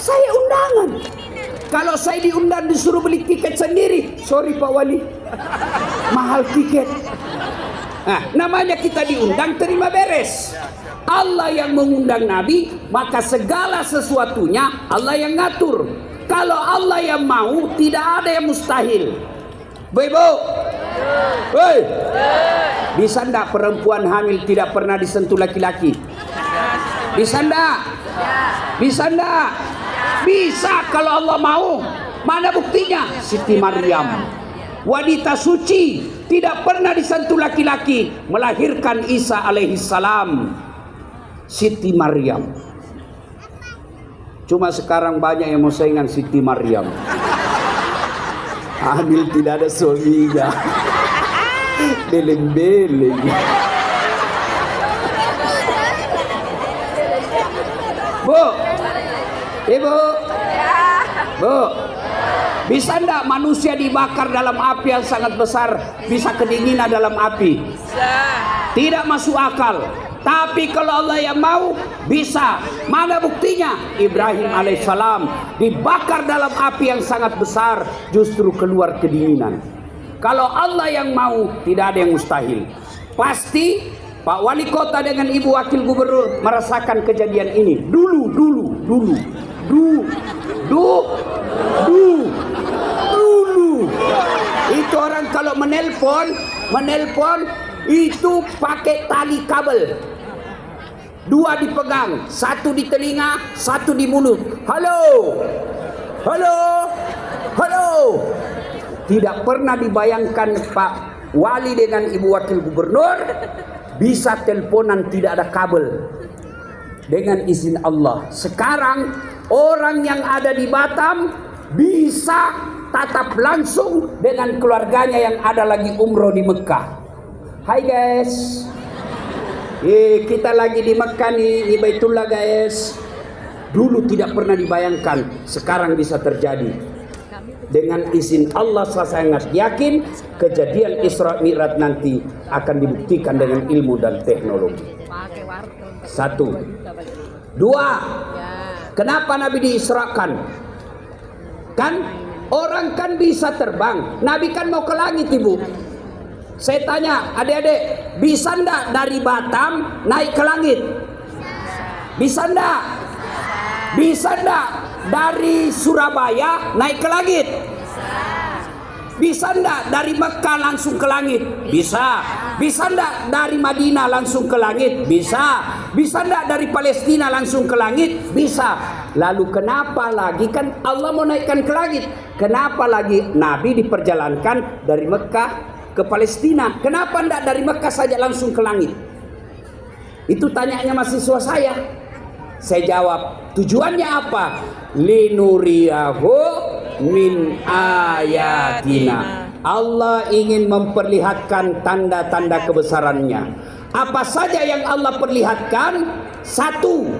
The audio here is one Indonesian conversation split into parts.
Saya undangan. Kalau saya diundang disuruh beli tiket sendiri, sorry Pak Wali, mahal tiket. Nah, namanya kita diundang, terima beres. Allah yang mengundang Nabi, maka segala sesuatunya Allah yang ngatur. Kalau Allah yang mau, tidak ada yang mustahil. Bu, hei, bisa ndak perempuan hamil tidak pernah disentuh laki-laki? Bisa ndak? Bisa ndak? Bisa kalau Allah mau. Mana buktinya? Siti Maryam, wanita suci, tidak pernah disentuh laki-laki, melahirkan Isa alaihissalam. Siti Maryam. Cuma sekarang banyak yang mau saingan Siti Maryam. Hamil tidak ada suaminya. Beleng-beleng. Bu, Ibu, Bu, bisa ndak manusia dibakar dalam api yang sangat besar, bisa kedinginan dalam api? Tidak masuk akal. Tapi kalau Allah yang mau, bisa. Mana buktinya? Ibrahim alaihissalam dibakar dalam api yang sangat besar, justru keluar kedinginan. Kalau Allah yang mau, tidak ada yang mustahil. Pasti Pak Wali Kota dengan Ibu Wakil Gubernur merasakan kejadian ini. Dulu. Itu orang kalau menelpon itu pakai tali kabel. Dua dipegang, satu di telinga, satu di mulut. Halo. Tidak pernah dibayangkan Pak Wali dengan Ibu Wakil Gubernur bisa teleponan tidak ada kabel. Dengan izin Allah. Sekarang orang yang ada di Batam bisa tatap langsung dengan keluarganya yang ada lagi umroh di Mekah. Hai guys. Kita lagi di Mekah nih, di Baitullah guys. Dulu tidak pernah dibayangkan, sekarang bisa terjadi. Dengan izin Allah, saya sangat yakin kejadian Isra Mi'raj nanti akan dibuktikan dengan ilmu dan teknologi. Satu. Dua. Kenapa Nabi diisrakan? Kan orang kan bisa terbang, Nabi kan mau ke langit Ibu. Saya tanya adik-adik, bisa ndak dari Batam naik ke langit? Bisa ndak? Bisa ndak dari Surabaya naik ke langit? Bisa ndak dari Mekah langsung ke langit? Bisa. Bisa ndak dari Madinah langsung ke langit? Bisa. Bisa ndak dari Palestina langsung ke langit? Bisa. Lalu kenapa lagi, kan Allah mau naikkan ke langit, kenapa lagi Nabi diperjalankan dari Mekah ke Palestina? Kenapa ndak dari Mekah saja langsung ke langit? Itu tanyanya mahasiswa saya. Saya jawab, tujuannya apa? Linuriyahu min ayatina. Allah ingin memperlihatkan tanda-tanda kebesarannya. Apa saja yang Allah perlihatkan? Satu,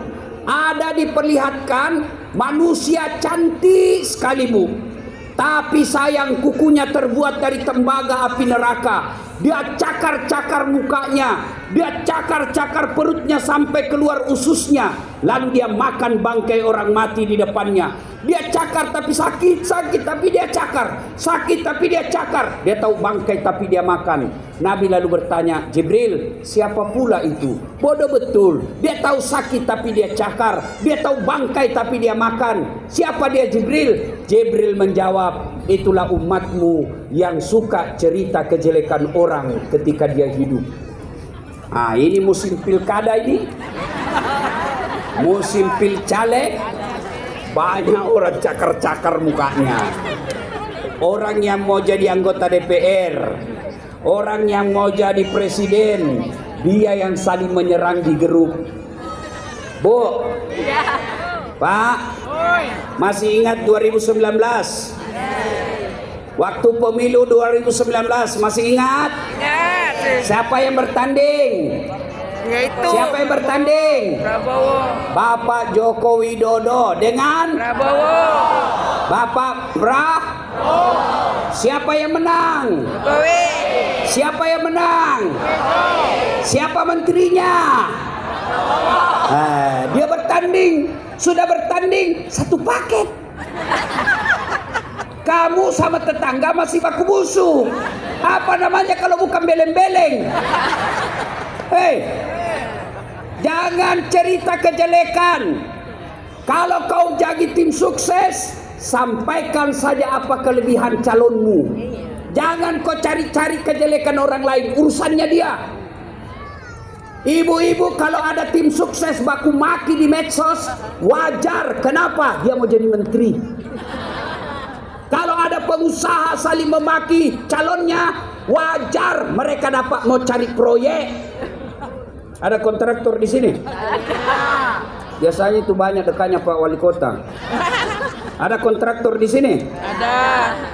ada diperlihatkan manusia cantik sekali Bu, tapi sayang kukunya terbuat dari tembaga api neraka. Dia cakar-cakar mukanya, dia cakar-cakar perutnya sampai keluar ususnya, lalu dia makan bangkai orang mati di depannya. Dia cakar tapi sakit tapi dia cakar, sakit tapi dia cakar. Dia tahu bangkai tapi dia makan. Nabi lalu bertanya, Jibril, siapa pula itu? Bodoh betul, dia tahu sakit tapi dia cakar, dia tahu bangkai tapi dia makan. Siapa dia Jibril? Jibril menjawab, itulah umatmu yang suka cerita kejelekan orang ketika dia hidup. Ah, ini musim pilkada ini, musim pilcaleg, banyak orang cakar-cakar mukanya. Orang yang mau jadi anggota DPR, orang yang mau jadi presiden, dia yang saling menyerang di grup. Bu, Pak, masih ingat 2019? Waktu pemilu 2019 masih ingat? Ingat. Siapa yang bertanding? Yaitu Siapa yang bertanding? Prabowo. Bapak Joko Widodo dengan Prabowo. Bapak Siapa yang menang? Jokowi. Siapa yang menang? Siapa menterinya? Dia bertanding. sudah bertanding satu paket. Kamu sama tetangga masih baku busuk. Apa namanya kalau bukan beleng-beleng? Hei, jangan cerita kejelekan. Kalau kau jadi tim sukses, sampaikan saja apa kelebihan calonmu. Jangan kau cari-cari kejelekan orang lain, urusannya dia. Ibu-ibu kalau ada tim sukses baku maki di medsos, wajar. Kenapa? Dia mau jadi menteri. Kalau ada pengusaha saling memaki calonnya, wajar. Mereka dapat mau cari proyek. Ada kontraktor di sini? Biasanya itu banyak dekatnya Pak Wali Kota. Ada kontraktor di sini? Ada.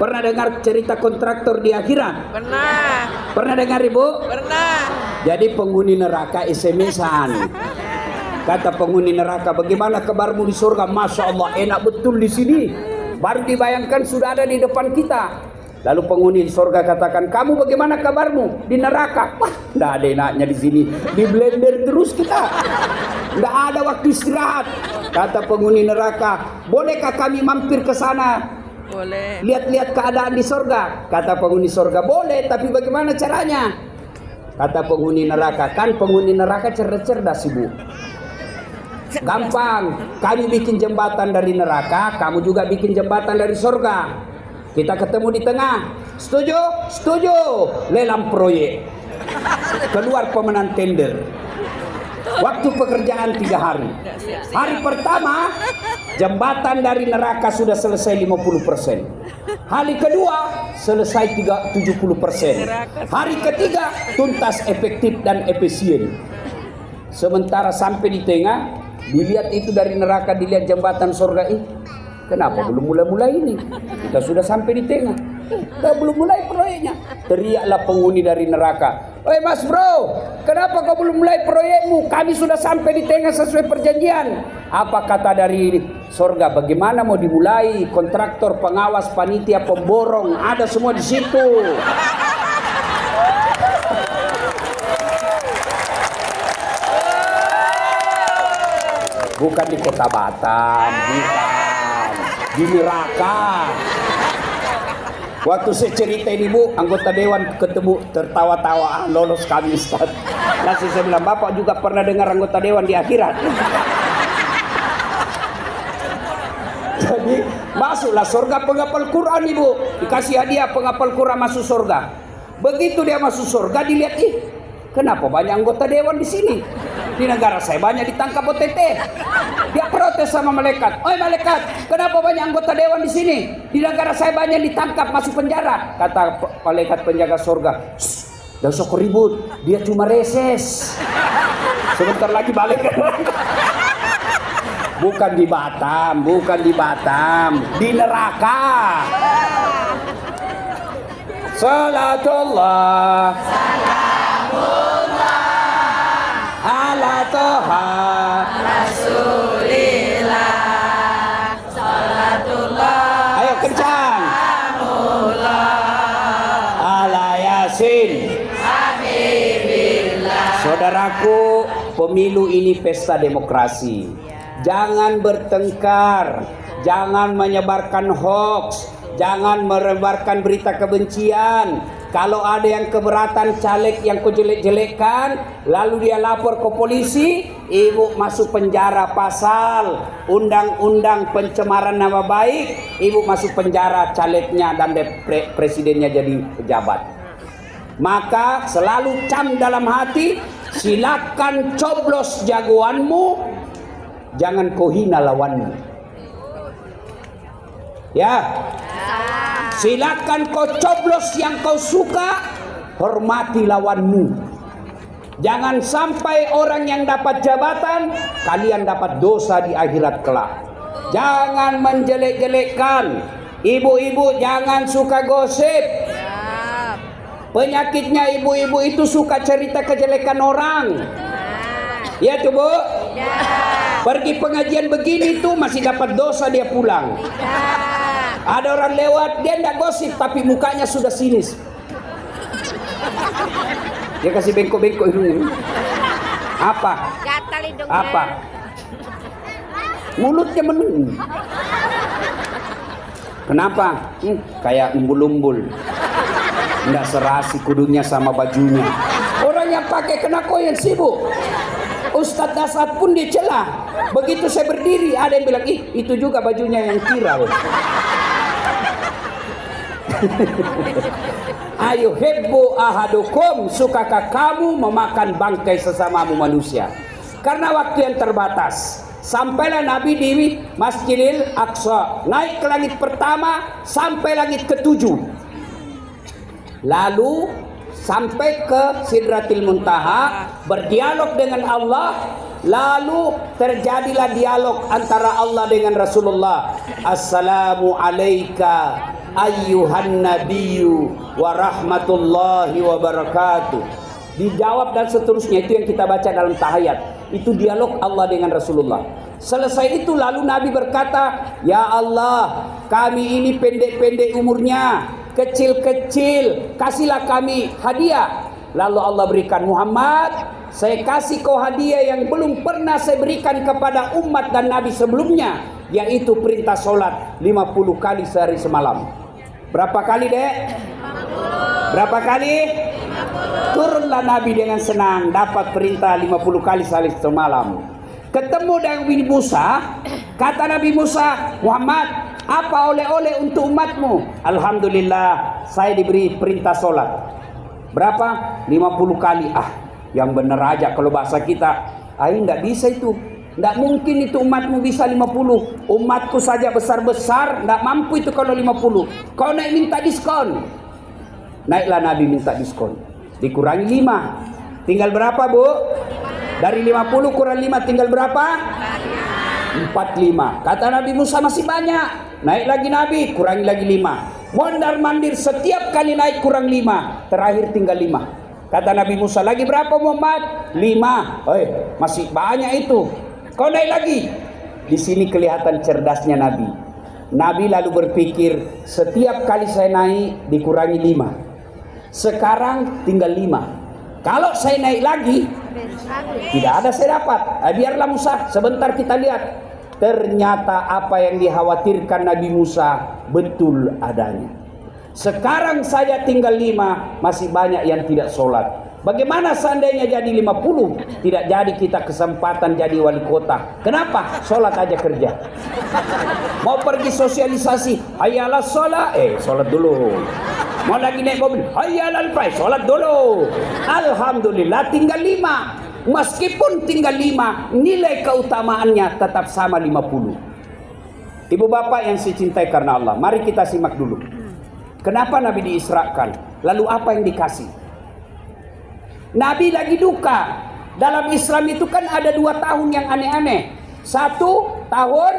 Pernah dengar cerita kontraktor di akhirat? Pernah. Pernah dengar Ibu? Pernah. Jadi penghuni neraka SMS-an. Kata penghuni neraka, bagaimana kabarmu di surga? Masya Allah, enak betul di sini. Baru dibayangkan sudah ada di depan kita. Lalu penghuni di surga katakan, kamu bagaimana kabarmu di neraka? Wah, tidak ada enaknya di sini. Di blender terus kita. Tidak ada waktu istirahat. Kata penghuni neraka, bolehkah kami mampir ke sana? Boleh. Lihat-lihat keadaan di surga. Kata penghuni surga, boleh, tapi bagaimana caranya? Kata penghuni neraka, kan penghuni neraka cerdas-cerdas Ibu. Gampang, kami bikin jembatan dari neraka, kamu juga bikin jembatan dari surga. Kita ketemu di tengah. Setuju? Setuju. Lelang proyek. Keluar pemenang tender. Waktu pekerjaan 3 hari. Hari pertama, jembatan dari neraka sudah selesai 50%. Hari kedua, selesai 70%. Hari ketiga, tuntas, efektif, dan efisien. Sementara sampai di tengah, dilihat itu dari neraka, dilihat jembatan surga ini. Kenapa belum mulai-mulai ini? Kita sudah sampai di tengah. Kita belum mulai proyeknya. Teriaklah penghuni dari neraka. Oi Mas Bro, kenapa kau belum mulai proyekmu? Kami sudah sampai di tengah sesuai perjanjian. Apa kata dari surga? Bagaimana mau dimulai? Kontraktor, pengawas, panitia, pemborong, ada semua di situ. Bukan di Kota Batam, bukan. Di neraka. Waktu saya cerita ini Bu, anggota dewan ketemu tertawa-tawa, lolos kami Ustaz. Lalu saya bilang, Bapak juga pernah dengar anggota dewan di akhirat? Jadi masuklah surga penghafal Quran Ibu. Dikasih hadiah penghafal Quran masuk surga. Begitu dia masuk surga dilihat, kenapa banyak anggota dewan di sini? Di negara saya banyak ditangkap OTT. Dia protes sama malaikat. Oi malaikat, kenapa banyak anggota dewan di sini? Di negara saya banyak ditangkap masuk penjara. Kata malaikat penjaga surga, jangan sok ribut, dia cuma reses. Sebentar lagi balik. Bukan di Batam, bukan di Batam, di neraka. Salatullah, salamullah ala toha rasulillah, salatullah, ayo kencang, salamullah ala yasin habibillah. Saudaraku, pemilu ini pesta demokrasi. Jangan bertengkar, jangan menyebarkan hoax, jangan menebarkan berita kebencian. Kalau ada yang keberatan caleg yang kau jelek-jelekkan, lalu dia lapor ke polisi, ibu masuk penjara pasal undang-undang pencemaran nama baik, ibu masuk penjara calegnya dan presidennya jadi pejabat. Maka selalu cam dalam hati, silakan coblos jagoanmu, jangan kau hina lawanmu. Ya. Silakan kau coblos yang kau suka, hormati lawanmu. Jangan sampai orang yang dapat jabatan, kalian dapat dosa di akhirat kelak. Jangan menjelek-jelekkan. Ibu-ibu jangan suka gosip. Penyakitnya ibu-ibu itu suka cerita kejelekan orang. Ya tuh Bu? Pergi pengajian begini tuh masih dapat dosa dia pulang. Ada orang lewat, dia tidak gosip, tapi mukanya sudah sinis. Dia kasih bengkok-bengkok hidungnya. Apa? Gatal hidungnya. Apa? mulutnya meneng. Kenapa? Kayak umbul-umbul. Nggak serasi kudunya sama bajunya. Orang yang pakai kena koyen sibuk. Ustadz Dasat pun dicela. Begitu saya berdiri, ada yang bilang, ih itu juga bajunya yang viral. Ayo hebbu ahadukum, sukakah kamu memakan bangkai sesamamu manusia? Karena waktu yang terbatas. Sampailah Nabi di Masjidil Aqsa, naik ke langit pertama sampai langit ketujuh, lalu sampai ke Sidratil Muntaha, berdialog dengan Allah. Lalu terjadilah dialog antara Allah dengan Rasulullah. Assalamu alayka ayyuhan nabiyyu wa rahmatullahi wa barakatuh. Dijawab dan seterusnya, itu yang kita baca dalam tahiyat. Itu dialog Allah dengan Rasulullah. Selesai itu lalu Nabi berkata, ya Allah, kami ini pendek-pendek umurnya, kecil-kecil, kasihlah kami hadiah. Lalu Allah berikan, Muhammad, saya kasih kau hadiah yang belum pernah saya berikan kepada umat dan Nabi sebelumnya, yaitu perintah sholat 50 kali sehari semalam. Berapa kali, Dek? 50. Berapa kali? 50. Turunlah Nabi dengan senang, dapat perintah 50 kali sehari semalam. Ketemu dengan Nabi Musa, kata Nabi Musa, Muhammad, apa oleh-oleh untuk umatmu? Alhamdulillah, saya diberi perintah sholat. Berapa? 50 kali. Yang bener aja kalau bahasa kita. Enggak bisa itu. Enggak mungkin itu umatmu bisa 50. Umatku saja besar-besar, enggak mampu itu kalau 50. Kau naik minta diskon. Naiklah Nabi minta diskon. Dikurangi 5. Tinggal berapa, Bu? Dari 50 kurang 5 tinggal berapa? 45. Kata Nabi Musa masih banyak. Naik lagi Nabi, kurangi lagi 5. Mondar-mandir setiap kali naik kurang 5. Terakhir tinggal 5. Kata Nabi Musa, lagi berapa Muhammad? 5. Masih banyak itu. Kau naik lagi. Di sini kelihatan cerdasnya Nabi. Nabi lalu berpikir, setiap kali saya naik dikurangi 5. Sekarang tinggal 5. Kalau saya naik lagi, tidak ada saya dapat. Biarlah Musa, sebentar kita lihat. Ternyata apa yang dikhawatirkan Nabi Musa betul adanya. Sekarang saya tinggal 5, masih banyak yang tidak sholat. Bagaimana seandainya jadi 50? Tidak jadi kita kesempatan jadi wali kota. Kenapa? Sholat aja kerja. Mau pergi sosialisasi, hayalah sholat. Sholat dulu. Mau lagi naik mobil, hayalal fai, sholat dulu. Alhamdulillah tinggal 5. Meskipun tinggal 5, nilai keutamaannya tetap sama 50. Ibu bapak yang saya cintai karena Allah, mari kita simak dulu. Kenapa Nabi diisrakan? Lalu apa yang dikasih? Nabi lagi duka. Dalam Islam itu kan ada 2 tahun yang aneh-aneh. 1 tahun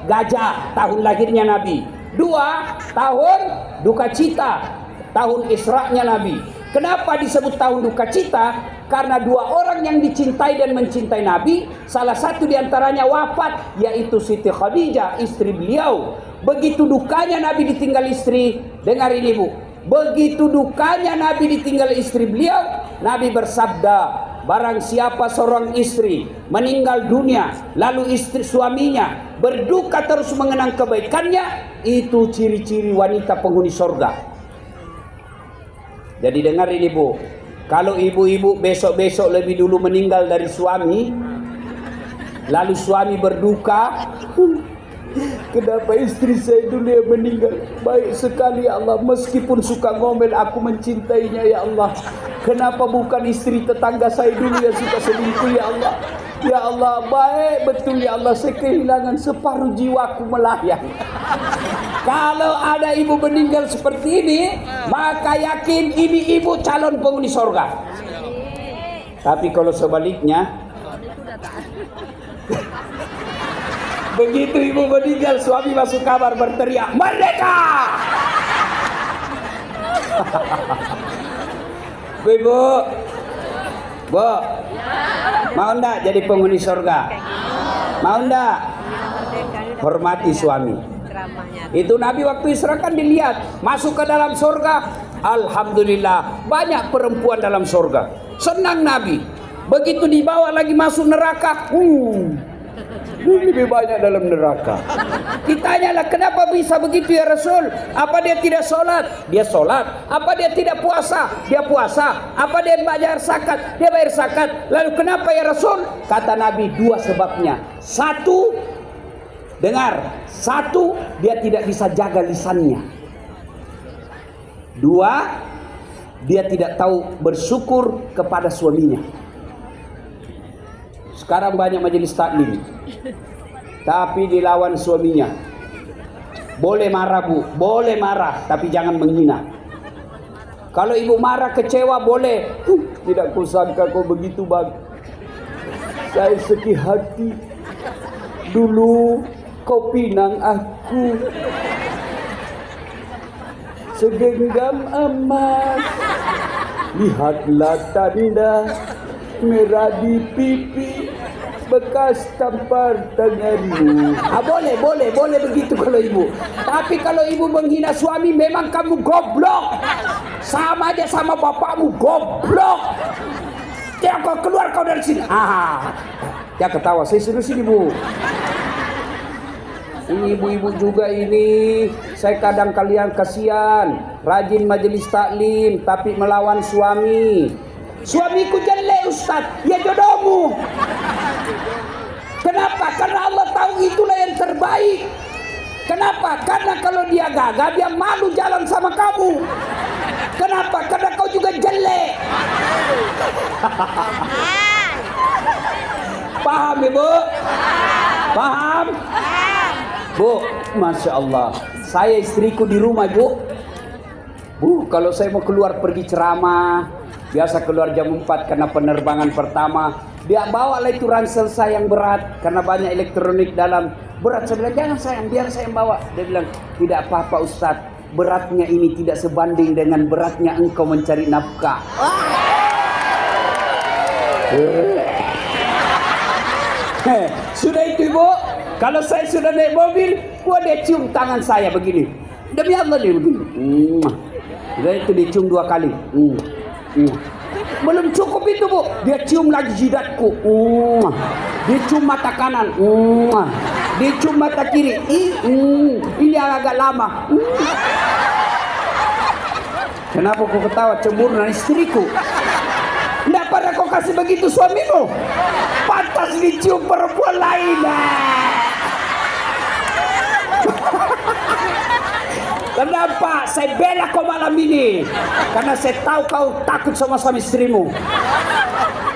gajah, tahun lahirnya Nabi. 2 tahun duka cita, tahun Isra'nya Nabi. Kenapa disebut tahun duka cita? Karena 2 orang yang dicintai dan mencintai Nabi, salah satu diantaranya wafat, yaitu Siti Khadijah, istri beliau. Begitu dukanya Nabi ditinggal istri, dengar ini Bu. Begitu dukanya Nabi ditinggal istri beliau, Nabi bersabda, barang siapa seorang istri meninggal dunia, lalu istri suaminya berduka terus mengenang kebaikannya, itu ciri-ciri wanita penghuni surga. Jadi dengar ini Bu, kalau ibu-ibu besok-besok lebih dulu meninggal dari suami, lalu suami berduka, kenapa istri saya dulu yang meninggal? Baik sekali ya Allah, meskipun suka ngomel aku mencintainya ya Allah. Kenapa bukan istri tetangga saya dulu yang suka selingkuh ya Allah? Ya Allah, baik betul ya Allah, saya kehilangan separuh jiwaku melayang. Kalau ada ibu meninggal seperti ini, maka yakin ini ibu calon penghuni surga. Tapi kalau sebaliknya, begitu ibu meninggal, suami masuk kamar berteriak, merdeka! Bu, mau enggak jadi penghuni surga? Mau enggak? Hormati suami. Itu Nabi waktu Isra kan dilihat masuk ke dalam surga. Alhamdulillah banyak perempuan dalam surga. Senang Nabi. Begitu dibawa lagi masuk neraka, Lebih banyak dalam neraka. Ditanyalah, kenapa bisa begitu ya Rasul? Apa dia tidak sholat? Dia sholat. Apa dia tidak puasa? Dia puasa. Apa dia bayar zakat? Dia bayar zakat. Lalu kenapa ya Rasul? Kata Nabi, dua sebabnya. Satu, dengar. Satu, dia tidak bisa jaga lisannya. Dua, dia tidak tahu bersyukur kepada suaminya. Sekarang banyak majelis taklim, tapi dilawan suaminya. Boleh marah bu, boleh marah, tapi jangan menghina. Kalau ibu marah kecewa boleh. Tidak kusangka kau begitu bang. Saya sedih hati. Dulu kau pinang aku. Segenggam emas. Lihatlah tanda merah di pipi, bekas tampar tanganmu. Boleh begitu kalau ibu. Tapi kalau ibu menghina suami, memang kamu goblok. Sama aja sama bapakmu, goblok. Dia kau keluar kau dari sini. Dia ketawa. Saya suruh sini bu. Ini ibu-ibu juga ini. Saya kadang kalian kasihan, rajin majelis taklim tapi melawan suami. Suamiku jelek Ustaz, ya jodohmu. Kenapa? Karena Allah tahu itulah yang terbaik. Kenapa? Karena kalau dia gagal, dia malu jalan sama kamu. Kenapa? Karena kau juga jelek. Paham ibu? Paham? Bu, Masya Allah. Saya istriku di rumah bu. Bu, kalau saya mau keluar pergi ceramah, biasa keluar jam 4 karena penerbangan pertama. Dia bawa lah itu ransel saya yang berat karena banyak elektronik dalam. Berat, saya bilang jangan sayang, biar saya yang bawa. Dia bilang tidak apa-apa Ustadz, beratnya ini tidak sebanding dengan beratnya engkau mencari nafkah. Sudah itu ibu. Kalau saya sudah naik mobil, dia cium tangan saya begini. Demi Allah dia begini. Dan itu dicium 2 kali. Belum cukup itu bu, dia cium lagi jidatku. Dia cium mata kanan. Dia cium mata kiri. Ini agak lama. Kenapa kau ketawa? Cemburu dengan istriku. Tidak pernah kau kasih begitu suamimu. Pantas dicium perempuan lain. Kenapa saya bela kau malam ini? Karena saya tahu kau takut sama suami istrimu.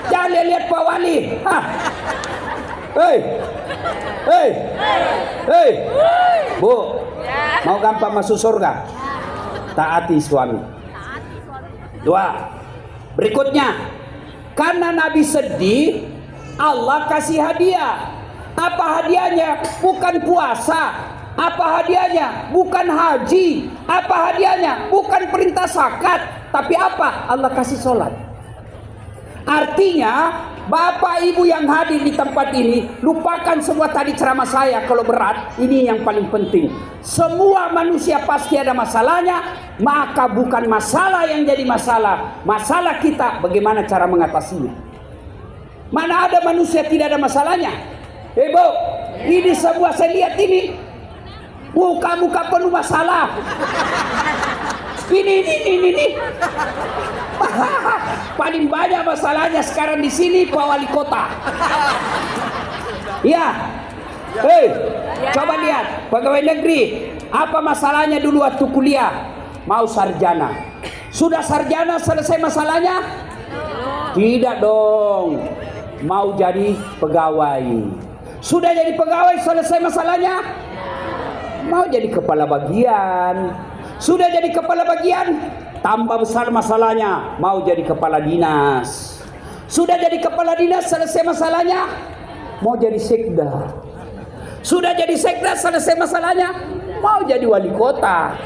Jangan lihat Pak Wali. Hei, Bu, mau gampang masuk surga? Taati suami. 2. Berikutnya, karena Nabi sedih, Allah kasih hadiah. Apa hadiahnya? Bukan puasa. Apa hadiahnya? Bukan haji. Apa hadiahnya? Bukan perintah zakat. Tapi apa? Allah kasih sholat. Artinya, bapak ibu yang hadir di tempat ini, lupakan semua tadi ceramah saya kalau berat. Ini yang paling penting. Semua manusia pasti ada masalahnya. Maka bukan masalah yang jadi masalah. Masalah kita bagaimana cara mengatasinya. Mana ada manusia tidak ada masalahnya? Ibu, ini semua saya lihat ini. Muka-muka penuh masalah. Ini. Paling banyak masalahnya sekarang di sini Pak Wali Kota. Ya. Hei, coba lihat pegawai negeri. Apa masalahnya dulu waktu kuliah? Mau sarjana. Sudah sarjana selesai masalahnya? Tidak dong. Mau jadi pegawai. Sudah jadi pegawai selesai masalahnya? Mau jadi kepala bagian. Sudah jadi kepala bagian, tambah besar masalahnya, mau jadi kepala dinas. Sudah jadi kepala dinas, selesai masalahnya, mau jadi sekda. Sudah jadi sekda, selesai masalahnya, mau jadi wali kota.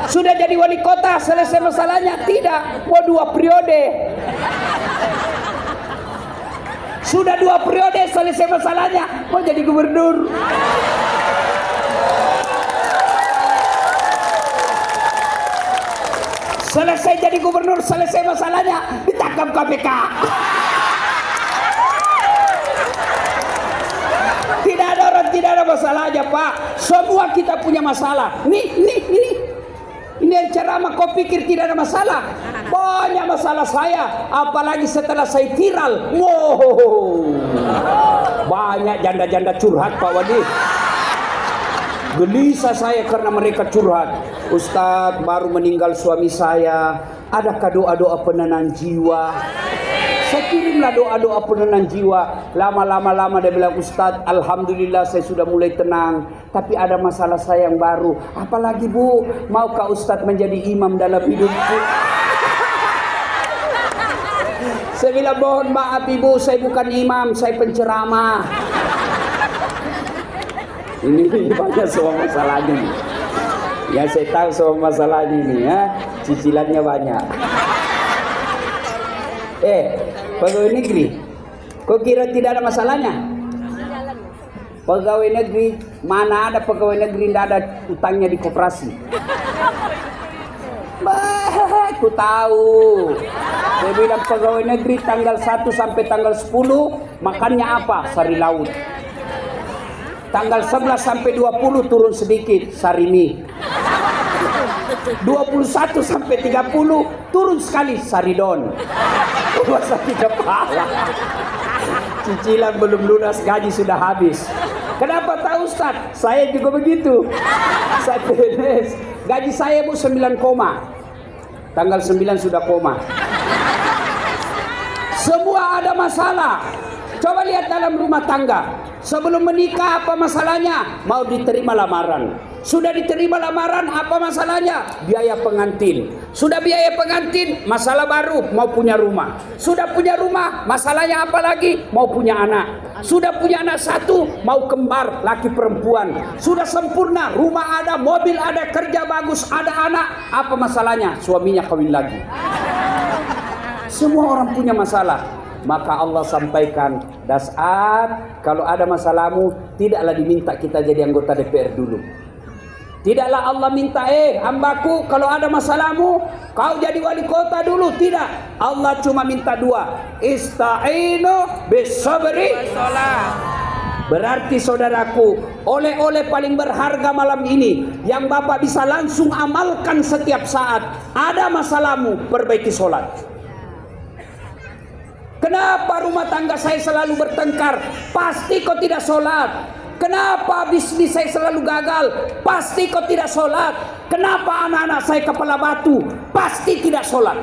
Sudah jadi wali kota, selesai masalahnya, tidak, mau 2 periode. Sudah 2 periode, selesai masalahnya, mau jadi gubernur. Selesai jadi gubernur, selesai masalahnya, ditangkap KPK. masalahnya Pak. Semua kita punya masalah. Ini ceramah kau pikir tidak ada masalah? Banyak masalah saya. Apalagi setelah saya viral. Wow. Banyak janda-janda curhat Pak Wadi. Gelisah saya karena mereka curhat. Ustadz, baru meninggal suami saya. Adakah doa-doa penenang jiwa? Saya kirimlah doa-doa penenang jiwa. Lama-lama dia bilang, Ustadz, alhamdulillah saya sudah mulai tenang. Tapi ada masalah saya yang baru. Apalagi Bu, maukah Ustadz menjadi imam dalam hidupku? Saya bilang, mohon maaf Ibu, saya bukan imam, saya penceramah. Ini banyak semua masalahnya nih. Ya saya tahu semua masalahnya nih ya. Cicilannya banyak. Pegawai negeri, kok kira tidak ada masalahnya? Pegawai negeri, mana ada pegawai negeri tidak ada utangnya di koperasi? Aku tahu. Saya bilang pegawai negeri tanggal 1 sampai tanggal 10 makannya apa? Sari laut. Tanggal 11 sampai 20 turun sedikit, sari mie. 21 sampai 30 turun sekali, saridon. Puasa tidak pala. Cicilan belum lunas, gaji sudah habis. Kenapa tahu Ustaz? Saya juga begitu. Saya PNS. Gaji saya Bu 9 koma. Tanggal 9 sudah koma. Semua ada masalah. Coba lihat dalam rumah tangga. Sebelum menikah apa masalahnya? Mau diterima lamaran. Sudah diterima lamaran, apa masalahnya? Biaya pengantin. Sudah biaya pengantin, masalah baru, mau punya rumah. Sudah punya rumah, masalahnya apa lagi? Mau punya anak. Sudah punya anak satu, mau kembar, laki perempuan. Sudah sempurna, rumah ada, mobil ada, kerja bagus, ada anak. Apa masalahnya? Suaminya kawin lagi. Semua orang punya masalah. Maka Allah sampaikan, Das'at, kalau ada masalahmu, tidaklah diminta kita jadi anggota DPR dulu. Tidaklah Allah minta, hambaku, kalau ada masalahmu, kau jadi wali kota dulu. Tidak. Allah cuma minta dua. Ista'inu bis-sabri. Berarti saudaraku, oleh-oleh paling berharga malam ini, yang Bapak bisa langsung amalkan setiap saat. Ada masalahmu, perbaiki sholat. Kenapa rumah tangga saya selalu bertengkar? Pasti kau tidak sholat. Kenapa bisnis saya selalu gagal? Pasti kau tidak sholat. Kenapa anak-anak saya kepala batu? Pasti tidak sholat.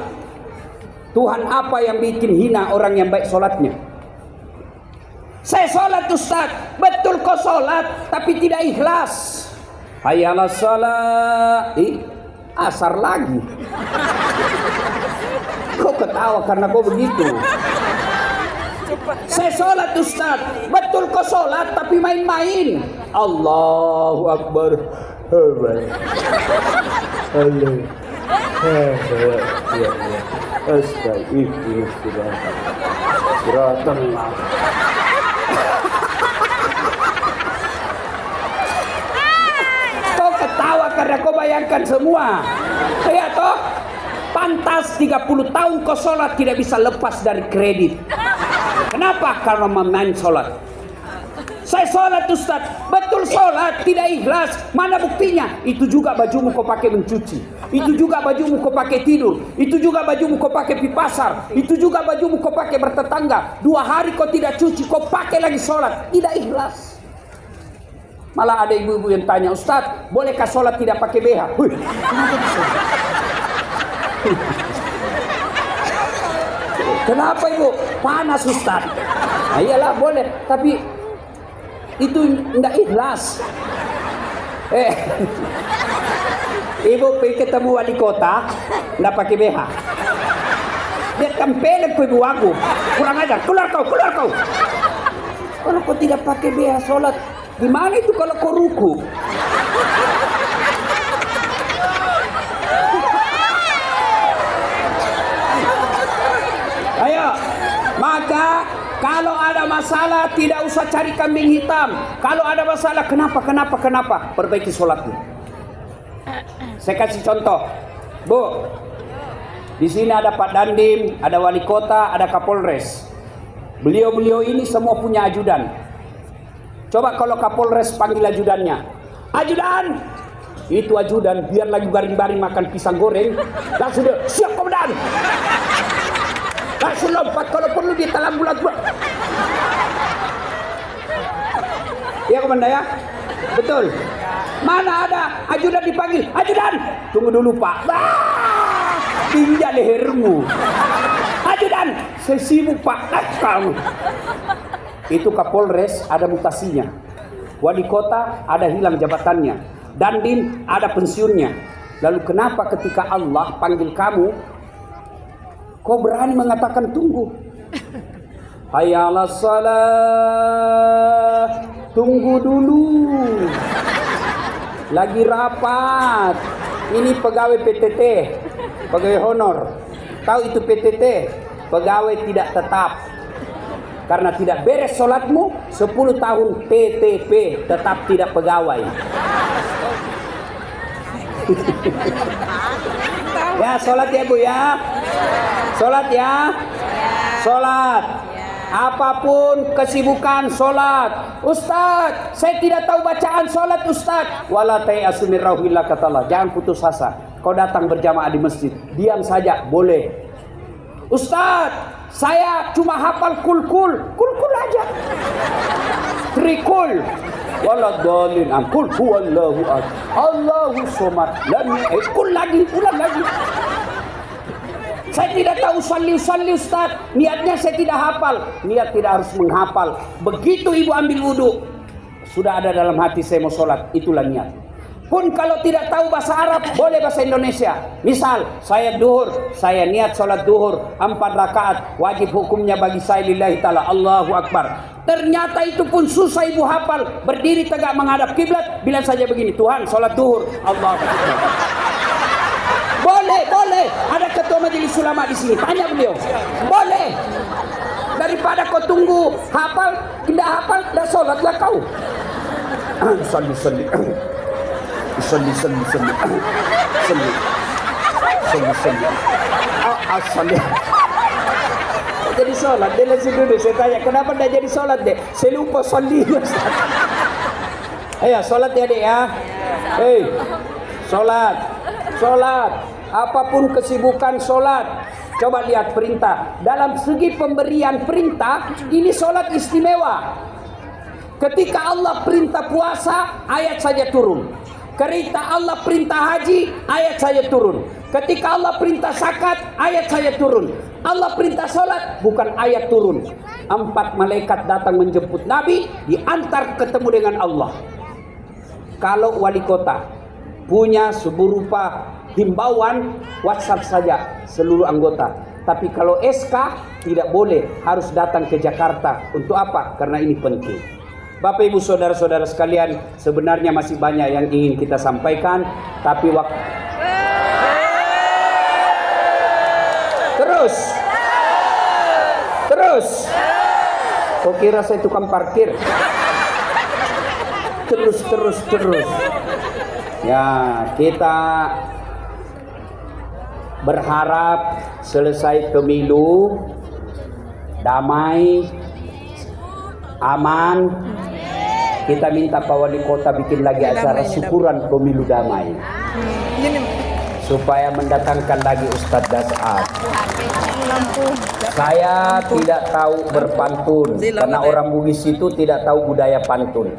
Tuhan, apa yang bikin hina orang yang baik sholatnya? Saya sholat Ustaz. Betul kau sholat, tapi tidak ikhlas. Hayyalah sholat. Asar lagi. Kau ketawa karena kau begitu. Saya sholat Ustaz. Betul kau sholat tapi main-main. Allahu Akbar. Kau ketawa karena kau bayangkan semua. Ya toh? Pantas 30 tahun kau sholat tidak bisa lepas dari kredit. Kenapa? Karena main sholat. Saya sholat Ustaz. Betul sholat, tidak ikhlas. Mana buktinya? Itu juga bajumu kau pakai mencuci. Itu juga bajumu kau pakai tidur. Itu juga bajumu kau pakai pi pasar. Itu juga bajumu kau pakai bertetangga. 2 hari kau tidak cuci, kau pakai lagi sholat. Tidak ikhlas. Malah ada ibu-ibu yang tanya, Ustaz, bolehkah sholat tidak pakai BH? Kenapa Ibu? Panas Ustaz. Nah, iyalah boleh, tapi itu tidak ikhlas. Ibu pergi ketemu wali kota, tidak pakai BH. Dia tempelin ke ibu aku. Kurang ajar, keluar kau, keluar kau. Kalau kau tidak pakai BH sholat, gimana itu kalau kau ruku? Ayo, maka kalau ada masalah tidak usah cari kambing hitam. Kalau ada masalah kenapa? Perbaiki sholatnya. Saya kasih contoh, Bu. Di sini ada Pak Dandim, ada wali kota, ada Kapolres. Beliau-beliau ini semua punya ajudan. Coba kalau Kapolres panggil ajudannya, ajudan, itu ajudan biar lagi baring-baring makan pisang goreng, langsung dia, siap komandan, langsung lompat kalau perlu di talang bulat gua. Ya komandan ya, betul. Mana ada ajudan dipanggil, ajudan, tunggu dulu pak, tinjak lehermu. Ajudan, saya sibuk pak, kamu. Itu Kapolres ada mutasinya, wali kota ada hilang jabatannya, dandim ada pensiunnya. Lalu kenapa ketika Allah panggil kamu, kau berani mengatakan tunggu? Hayya 'alas shalah, tunggu dulu. Lagi rapat. Ini pegawai PTT, pegawai honor. Tahu itu PTT, pegawai tidak tetap. Karena tidak beres sholatmu, 10 tahun PTP, tetap tidak pegawai. Ya, sholat ya Bu ya. Sholat ya. Sholat. Apapun kesibukan sholat. Ustaz, saya tidak tahu bacaan sholat Ustaz. Wala ta'asu min rauhillah, kata Allah. Jangan putus asa. Kau datang berjamaah di masjid, diam saja boleh. Ustaz, saya cuma hafal kul aja. Trikul. Waladhalin, kul huwallahu ahad, Allahu somad, lam yalid, kul lagi, ulang lagi. Saya tidak tahu salli Ustaz. Niatnya saya tidak hafal. Niat tidak harus menghafal. Begitu ibu ambil wudhu, sudah ada dalam hati saya mau sholat, itulah niat. Pun kalau tidak tahu bahasa Arab, boleh bahasa Indonesia. Misal, saya duhur, saya niat sholat duhur 4 rakaat, wajib hukumnya bagi saya lillahi ta'ala, Allahu Akbar. Ternyata itu pun susah ibu hafal. Berdiri tegak menghadap kiblat, bilang saja begini, Tuhan sholat duhur, Allahu Akbar. Boleh. Ada ketua majelis ulama di sini, tanya beliau. Boleh. Daripada kau tunggu hafal, tidak hafal, dah sholatlah kau. Salli. Jadi sholat, dia langsung duduk. Saya tanya, kenapa tidak jadi sholat deh? Saya lupa salli. Ayo sholat ya dek ya. Hei, sholat. Apapun kesibukan sholat. Coba lihat perintah. Dalam segi pemberian perintah, ini sholat istimewa. Ketika Allah perintah puasa, ayat saja turun. Ketika Allah perintah haji, ayat saja turun. Ketika Allah perintah zakat, ayat saja turun. Allah perintah sholat, bukan ayat turun. 4 malaikat datang menjemput Nabi, diantar ketemu dengan Allah. Kalau wali kota punya seberupa himbauan, WhatsApp saja seluruh anggota. Tapi kalau SK tidak boleh, harus datang ke Jakarta. Untuk apa? Karena ini penting. Bapak Ibu saudara-saudara sekalian, sebenarnya masih banyak yang ingin kita sampaikan, tapi waktu terus. Kau kira saya tukang parkir? Terus. Ya, kita berharap selesai pemilu damai, aman. Kita minta Pak Wali Kota bikin lagi acara syukuran pemilu damai, supaya mendatangkan lagi Ustadz Das'ad. Saya tidak tahu berpantun, karena orang Bugis itu tidak tahu budaya pantun.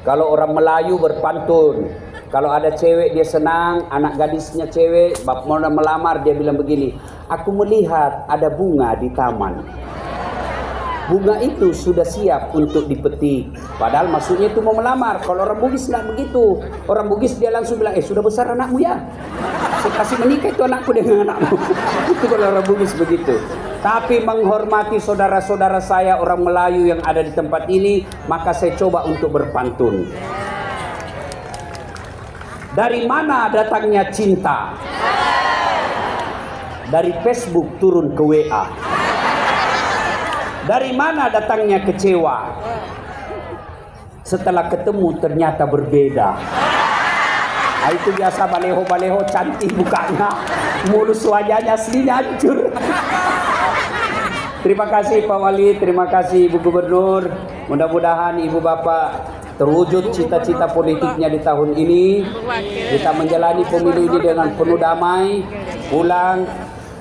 Kalau orang Melayu berpantun, kalau ada cewek dia senang, anak gadisnya cewek, bab mau melamar, dia bilang begini, aku melihat ada bunga di taman. Bunga itu sudah siap untuk dipetik. Padahal maksudnya itu mau melamar. Kalau orang Bugis tidak begitu. Orang Bugis dia langsung bilang, sudah besar anakmu ya, saya kasih menikah itu anakku dengan anakmu. Itu kalau orang Bugis begitu. Tapi menghormati saudara-saudara saya orang Melayu yang ada di tempat ini, maka saya coba untuk berpantun. Dari mana datangnya cinta? Dari Facebook turun ke WA. Dari mana datangnya kecewa? Setelah ketemu ternyata berbeda. Nah, itu biasa baleho cantik bukanya, mulus wajahnya aslinya hancur. Terima kasih Pak Wali, terima kasih Ibu Gubernur. Mudah-mudahan ibu bapak terwujud cita-cita politiknya di tahun ini. Kita menjalani pemilu ini dengan penuh damai. Ulang,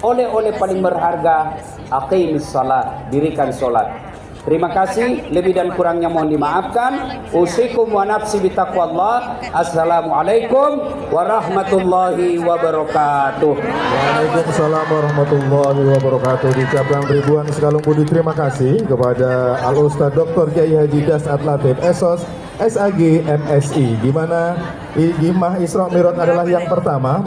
oleh paling berharga, aqimis salat, dirikan salat. Terima kasih, lebih dan kurangnya mohon dimaafkan. Usikum wa nafsi bitaqwallah. Assalamualaikum warahmatullahi wabarakatuh. Waalaikumsalam warahmatullahi wabarakatuh. Diucapkan ribuan sekalung budi terima kasih kepada Al Ustaz Dr. Kiai Haji Das'at Latif SOS SAG MSI, di mana Hikmah Isra Mi'raj adalah yang pertama